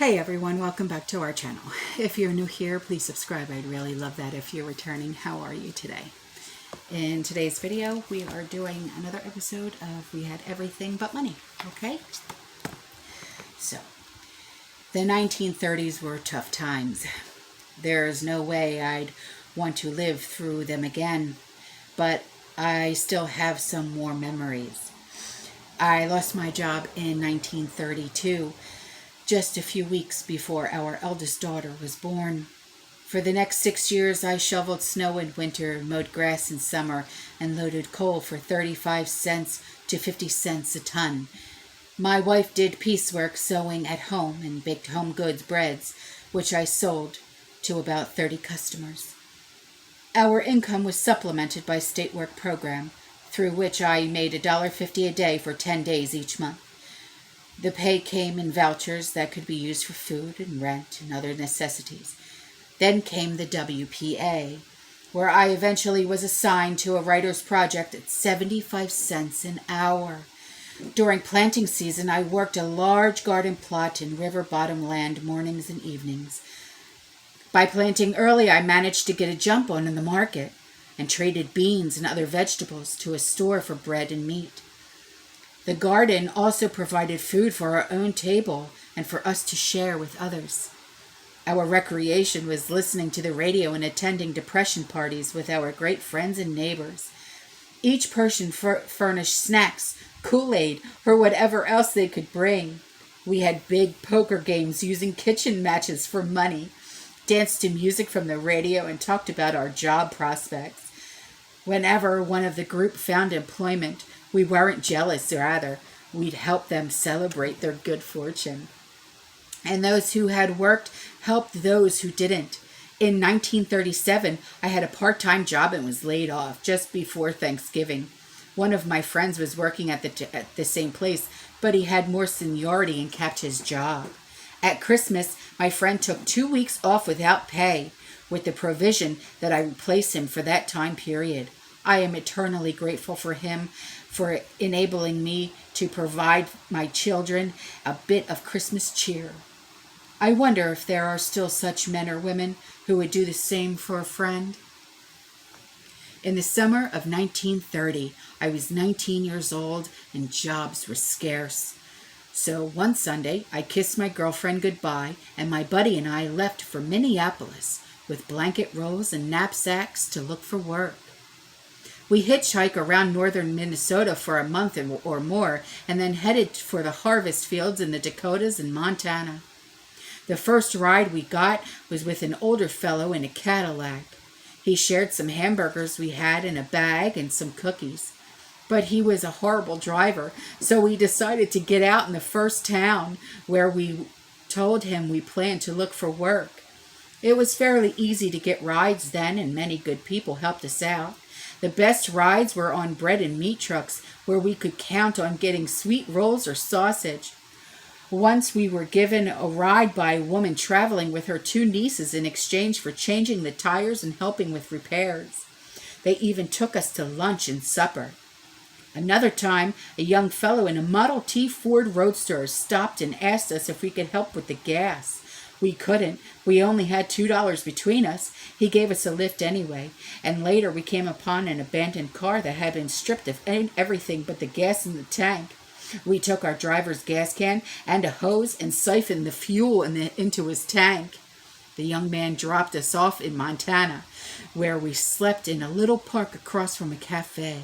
Hey everyone, welcome back to our channel. If you're new here, please subscribe. I'd really love that. If you're returning, how are you today? In today's video, we are doing another episode of We Had Everything But Money, okay? So, the 1930s were tough times. There's no way I'd want to live through them again, but I still have some more memories. I lost my job in 1932, just a few weeks before our eldest daughter was born. For the next 6 years, I shoveled snow in winter, mowed grass in summer, and loaded coal for 35 cents to 50 cents a ton. My wife did piecework sewing at home and baked home goods breads, which I sold to about 30 customers. Our income was supplemented by state work program, through which I made $1.50 a day for 10 days each month. The pay came in vouchers that could be used for food and rent and other necessities. Then came the WPA, where I eventually was assigned to a writer's project at 75 cents an hour. During planting season, I worked a large garden plot in river bottom land mornings and evenings. By planting early, I managed to get a jump on in the market and traded beans and other vegetables to a store for bread and meat. The garden also provided food for our own table and for us to share with others. Our recreation was listening to the radio and attending depression parties with our great friends and neighbors. Each person furnished snacks, Kool-Aid, or whatever else they could bring. We had big poker games using kitchen matches for money, danced to music from the radio, and talked about our job prospects. Whenever one of the group found employment, we weren't jealous, rather, we'd help them celebrate their good fortune. And those who had worked helped those who didn't. In 1937, I had a part-time job and was laid off just before Thanksgiving. One of my friends was working at the same place, but he had more seniority and kept his job. At Christmas, my friend took 2 weeks off without pay, with the provision that I replace him for that time period. I am eternally grateful for him for enabling me to provide my children a bit of Christmas cheer. I wonder if there are still such men or women who would do the same for a friend. In the summer of 1930, I was 19 years old and jobs were scarce. So one Sunday, I kissed my girlfriend goodbye, and my buddy and I left for Minneapolis with blanket rolls and knapsacks to look for work. We hitchhiked around northern Minnesota for a month or more, and then headed for the harvest fields in the Dakotas and Montana. The first ride we got was with an older fellow in a Cadillac. He shared some hamburgers we had in a bag and some cookies. But he was a horrible driver, so we decided to get out in the first town where we told him we planned to look for work. It was fairly easy to get rides then, and many good people helped us out. The best rides were on bread and meat trucks, where we could count on getting sweet rolls or sausage. Once we were given a ride by a woman traveling with her 2 nieces in exchange for changing the tires and helping with repairs. They even took us to lunch and supper. Another time, a young fellow in a Model T Ford Roadster stopped and asked us if we could help with the gas. We couldn't. We only had $2 between us. He gave us a lift anyway, and later we came upon an abandoned car that had been stripped of everything but the gas in the tank. We took our driver's gas can and a hose and siphoned the fuel into his tank. The young man dropped us off in Montana, where we slept in a little park across from a cafe.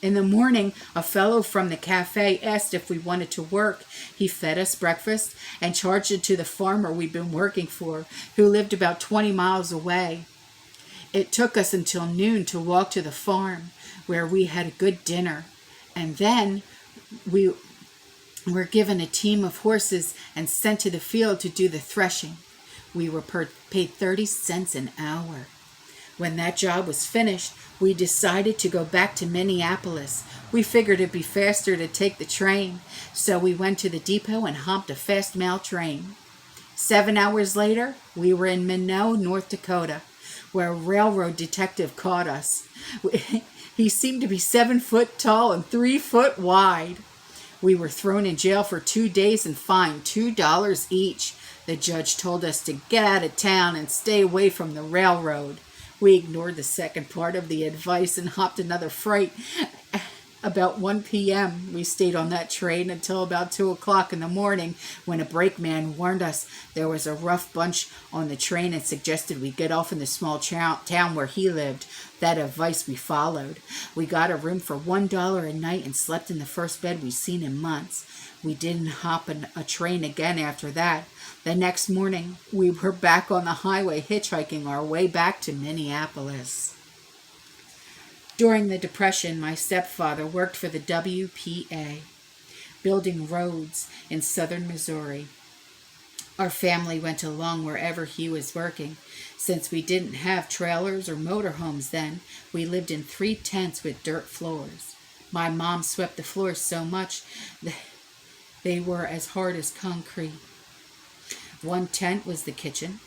In the morning, a fellow from the cafe asked if we wanted to work. He fed us breakfast and charged it to the farmer we'd been working for, who lived about 20 miles away. It took us until noon to walk to the farm, where we had a good dinner. And then we were given a team of horses and sent to the field to do the threshing. We were paid 30 cents an hour. When that job was finished, we decided to go back to Minneapolis. We figured it'd be faster to take the train, so we went to the depot and hopped a fast mail train. 7 hours later, we were in Minot, North Dakota, where a railroad detective caught us. He seemed to be 7 foot tall and 3 foot wide. We were thrown in jail for 2 days and fined $2 each. The judge told us to get out of town and stay away from the railroad. We ignored the second part of the advice and hopped another freight. About 1 p.m., we stayed on that train until about 2 o'clock in the morning when a brakeman warned us there was a rough bunch on the train and suggested we get off in the small town where he lived. That advice we followed. We got a room for $1 a night and slept in the first bed we'd seen in months. We didn't hop a train again after that. The next morning, we were back on the highway hitchhiking our way back to Minneapolis. During the Depression, my stepfather worked for the WPA, building roads in southern Missouri. Our family went along wherever he was working. Since we didn't have trailers or motorhomes then, we lived in 3 tents with dirt floors. My mom swept the floors so much that they were as hard as concrete. One tent was the kitchen,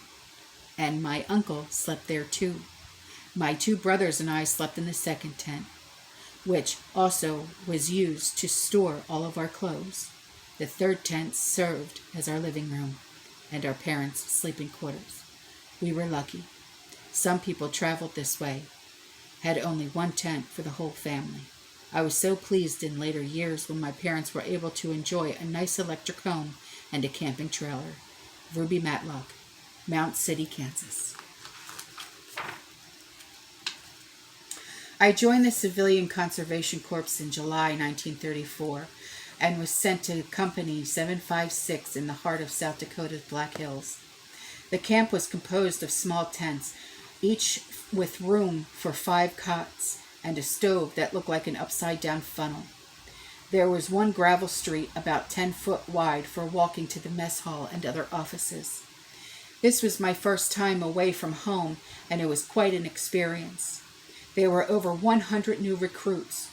and my uncle slept there too. My 2 brothers and I slept in the second tent, which also was used to store all of our clothes. The third tent served as our living room and our parents' sleeping quarters. We were lucky. Some people traveled this way, had only 1 tent for the whole family. I was so pleased in later years when my parents were able to enjoy a nice electric home and a camping trailer. Ruby Matlock, Mount City, Kansas. I joined the Civilian Conservation Corps in July 1934 and was sent to Company 756 in the heart of South Dakota's Black Hills. The camp was composed of small tents, each with room for 5 cots and a stove that looked like an upside-down funnel. There was one gravel street about 10 foot wide for walking to the mess hall and other offices. This was my first time away from home, and it was quite an experience. There were over 100 new recruits,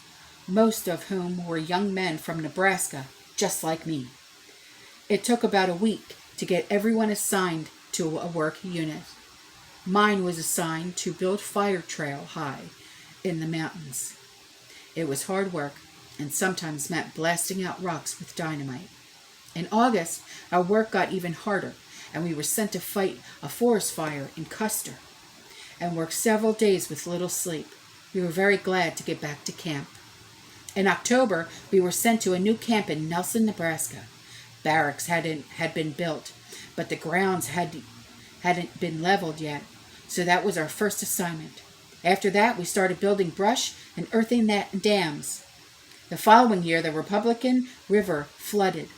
most of whom were young men from Nebraska, just like me. It took about a week to get everyone assigned to a work unit. Mine was assigned to build fire trail high in the mountains. It was hard work and sometimes meant blasting out rocks with dynamite. In August, our work got even harder, and we were sent to fight a forest fire in Custer and worked several days with little sleep. We were very glad to get back to camp. In October, we were sent to a new camp in Nelson, Nebraska. Barracks had been built, but the grounds hadn't been leveled yet, so that was our first assignment. After that, we started building brush and earthing dams. The following year, the Republican River flooded,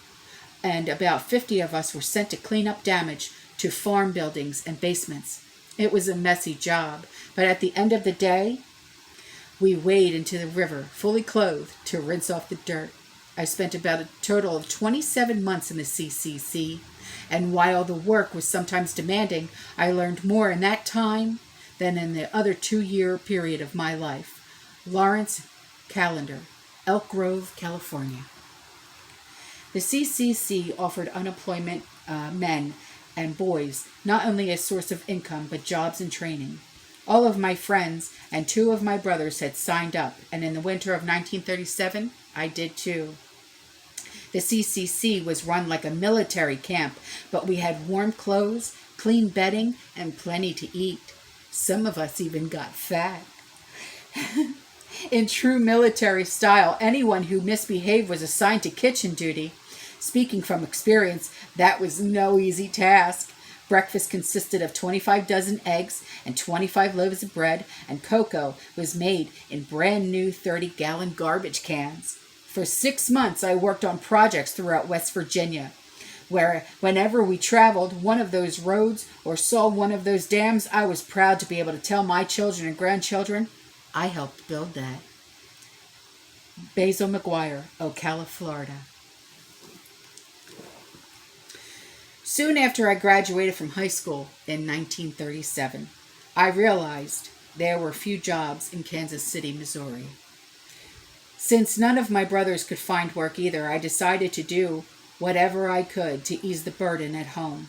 and about 50 of us were sent to clean up damage to farm buildings and basements. It was a messy job, but at the end of the day, we waded into the river, fully clothed, to rinse off the dirt. I spent about a total of 27 months in the CCC, and while the work was sometimes demanding, I learned more in that time than in the other 2-year period of my life. Lawrence Callender, Elk Grove, California. The CCC offered unemployment men and boys not only a source of income, but jobs and training. All of my friends and 2 of my brothers had signed up, and in the winter of 1937, I did too. The CCC was run like a military camp, but we had warm clothes, clean bedding, and plenty to eat. Some of us even got fat. In true military style, anyone who misbehaved was assigned to kitchen duty. Speaking from experience, that was no easy task. Breakfast consisted of 25 dozen eggs and 25 loaves of bread, and cocoa was made in brand new 30-gallon garbage cans. For 6 months, I worked on projects throughout West Virginia, where whenever we traveled one of those roads or saw one of those dams, I was proud to be able to tell my children and grandchildren, I helped build that. Basil McGuire, Ocala, Florida. Soon after I graduated from high school in 1937, I realized there were few jobs in Kansas City, Missouri. Since none of my brothers could find work either, I decided to do whatever I could to ease the burden at home.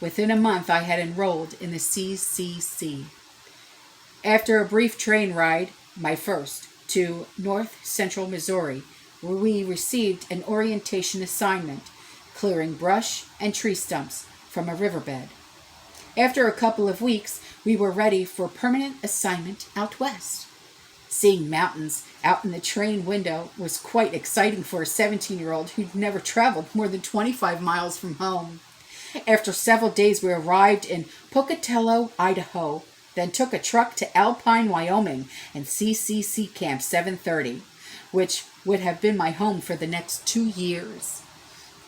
Within a month, I had enrolled in the CCC. After a brief train ride, my first, to north central Missouri, where we received an orientation assignment, clearing brush and tree stumps from a riverbed. After a couple of weeks, we were ready for permanent assignment out west. Seeing mountains out in the train window was quite exciting for a 17-year-old who'd never traveled more than 25 miles from home. After several days, we arrived in Pocatello, Idaho, then took a truck to Alpine, Wyoming, and CCC Camp 730, which would have been my home for the next 2 years.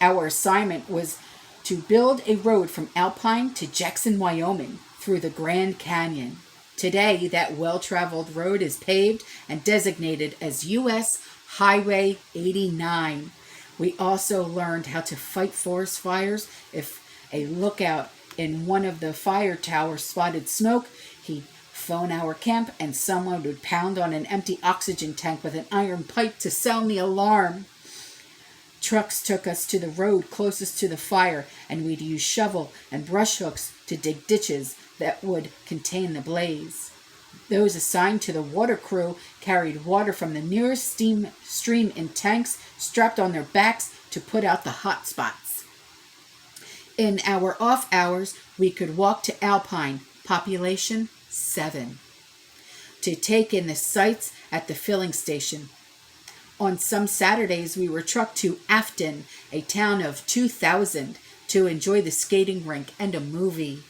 Our assignment was to build a road from Alpine to Jackson, Wyoming, through the Grand Canyon. Today, that well-traveled road is paved and designated as U.S. Highway 89. We also learned how to fight forest fires. If a lookout in one of the fire towers spotted smoke, he'd phone our camp and someone would pound on an empty oxygen tank with an iron pipe to sound the alarm. Trucks took us to the road closest to the fire, and we'd use shovel and brush hooks to dig ditches that would contain the blaze. Those assigned to the water crew carried water from the nearest stream in tanks strapped on their backs to put out the hot spots. In our off hours, we could walk to Alpine, population 7, to take in the sights at the filling station. On some Saturdays, we were trucked to Afton, a town of 2,000, to enjoy the skating rink and a movie.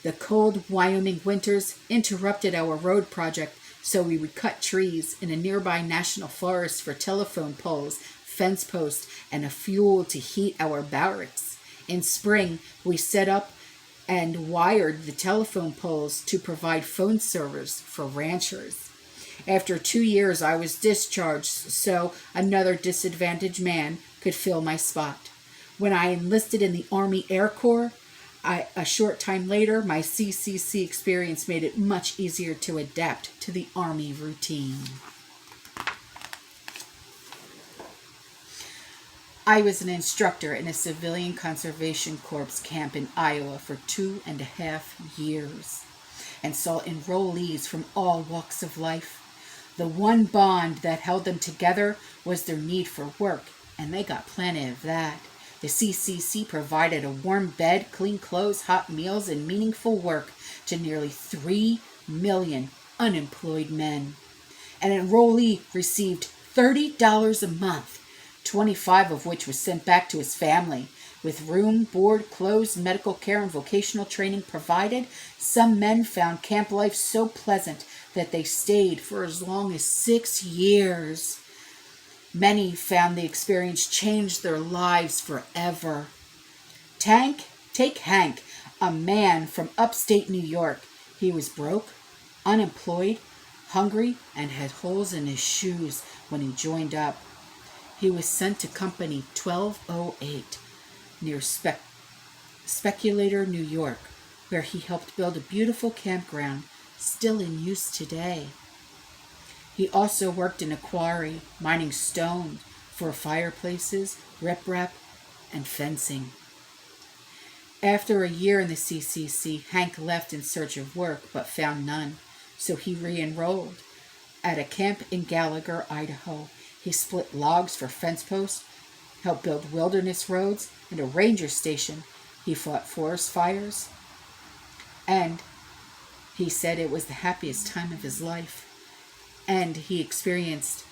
The cold Wyoming winters interrupted our road project, so we would cut trees in a nearby national forest for telephone poles, fence posts, and a fuel to heat our barracks. In spring, we set up and wired the telephone poles to provide phone servers for ranchers. After 2 years, I was discharged so another disadvantaged man could fill my spot. When I enlisted in the Army Air Corps, a short time later, my CCC experience made it much easier to adapt to the Army routine. I was an instructor in a civilian conservation corps camp in Iowa for 2.5 years and saw enrollees from all walks of life. The one bond that held them together was their need for work, and they got plenty of that. The CCC provided a warm bed, clean clothes, hot meals, and meaningful work to nearly 3 million unemployed men. An enrollee received $30 a month, 25 of which was sent back to his family. With room, board, clothes, medical care, and vocational training provided, some men found camp life so pleasant that they stayed for as long as 6 years. Many found the experience changed their lives forever. Take Hank, a man from upstate New York. He was broke, unemployed, hungry, and had holes in his shoes when he joined up. He was sent to Company 1208 near Speculator, New York, where he helped build a beautiful campground still in use today. He also worked in a quarry, mining stone for fireplaces, riprap, and fencing. After a year in the CCC, Hank left in search of work but found none, so he re-enrolled. At a camp in Gallagher, Idaho, he split logs for fence posts, helped build wilderness roads, and a ranger station. He fought forest fires, and he said it was the happiest time of his life. And he experienced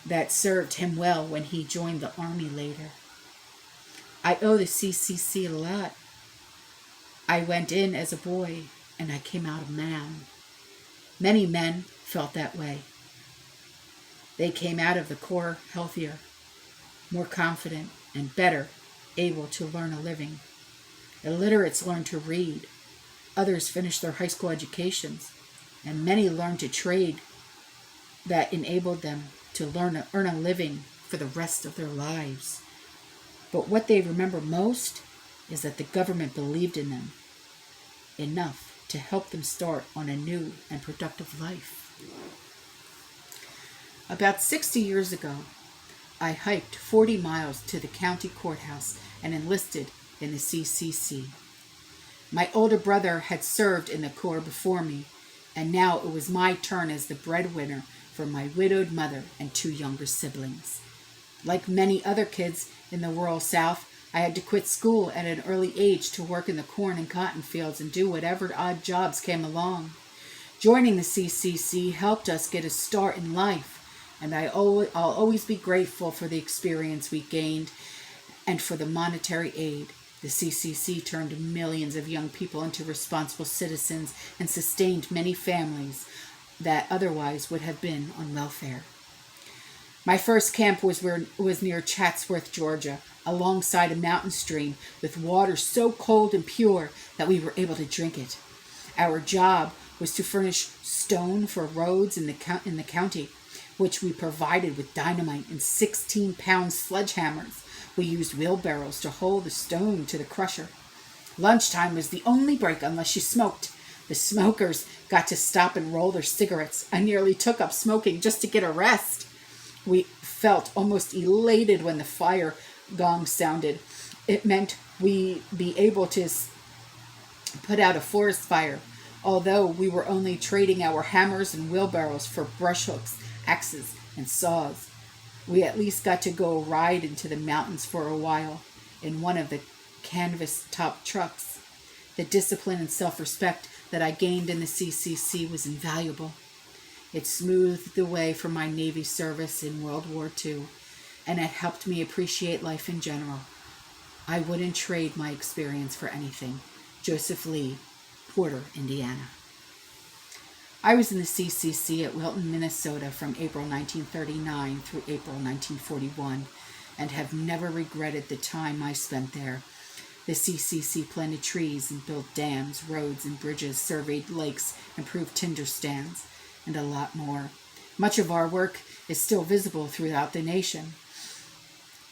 that served him well when he joined the Army later. I owe the CCC a lot. I went in as a boy, and I came out a man. Many men felt that way. They came out of the Corps healthier, more confident, and better able to learn a living. Illiterates learned to read. Others finished their high school educations, and many learned to trade that enabled them to earn a living for the rest of their lives. But what they remember most is that the government believed in them enough to help them start on a new and productive life. About 60 years ago, I hiked 40 miles to the county courthouse and enlisted in the CCC. My older brother had served in the Corps before me, and now it was my turn as the breadwinner for my widowed mother and 2 younger siblings. Like many other kids in the rural South, I had to quit school at an early age to work in the corn and cotton fields and do whatever odd jobs came along. Joining the CCC helped us get a start in life, and I'll always be grateful for the experience we gained and for the monetary aid. The CCC turned millions of young people into responsible citizens and sustained many families that otherwise would have been on welfare. My first camp was near Chatsworth, Georgia, alongside a mountain stream with water so cold and pure that we were able to drink it. Our job was to furnish stone for roads in the county, which we provided with dynamite and 16-pound sledgehammers. We used wheelbarrows to hold the stone to the crusher. Lunchtime was the only break unless you smoked. The smokers got to stop and roll their cigarettes. I nearly took up smoking just to get a rest. We felt almost elated when the fire gong sounded. It meant we'd be able to put out a forest fire, although we were only trading our hammers and wheelbarrows for brush hooks, axes, and saws. We at least got to go ride into the mountains for a while in one of the canvas-top trucks. The discipline and self-respect that I gained in the CCC was invaluable. It smoothed the way for my Navy service in World War II, and it helped me appreciate life in general. I wouldn't trade my experience for anything. Joseph Lee, Porter, Indiana. I was in the CCC at Belton, Minnesota from April 1939 through April 1941 and have never regretted the time I spent there. The CCC planted trees and built dams, roads, and bridges, surveyed lakes, improved tinder stands, and a lot more. Much of our work is still visible throughout the nation.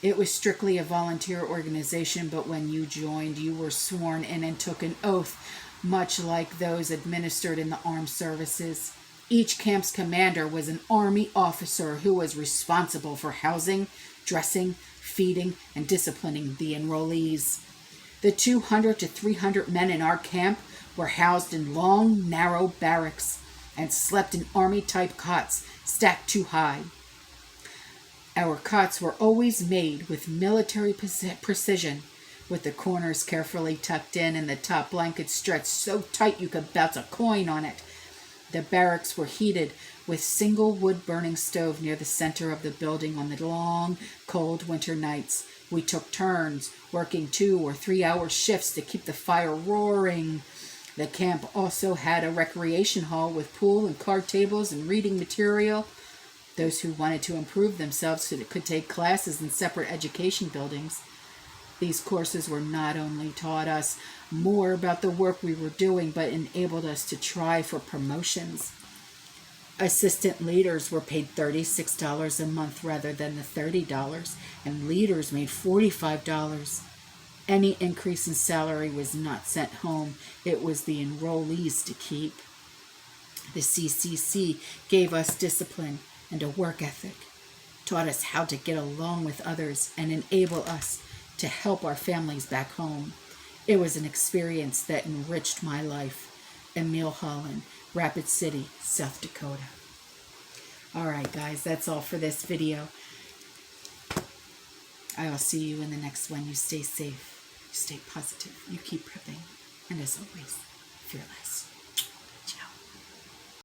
It was strictly a volunteer organization, but when you joined, you were sworn in and took an oath, much like those administered in the armed services. Each camp's commander was an Army officer who was responsible for housing, dressing, feeding, and disciplining the enrollees. The 200 to 300 men in our camp were housed in long, narrow barracks and slept in Army-type cots stacked too high. Our cots were always made with military precision, with the corners carefully tucked in and the top blanket stretched so tight you could bounce a coin on it. The barracks were heated with single wood-burning stove near the center of the building on the long, cold winter nights. We took turns, working 2 or 3 hour shifts to keep the fire roaring. The camp also had a recreation hall with pool and card tables and reading material. Those who wanted to improve themselves could take classes in separate education buildings. These courses were not only taught us more about the work we were doing, but enabled us to try for promotions. Assistant leaders were paid $36 a month rather than the $30, and leaders made $45. Any increase in salary was not sent home. It was the enrollees to keep. The CCC gave us discipline and a work ethic, taught us how to get along with others, and enable us to help our families back home. It was an experience that enriched my life. Emil Holland, Rapid City, South Dakota. All right, guys, that's all for this video. I'll see you in the next one. You stay safe, you stay positive, you keep prepping, and as always, fearless.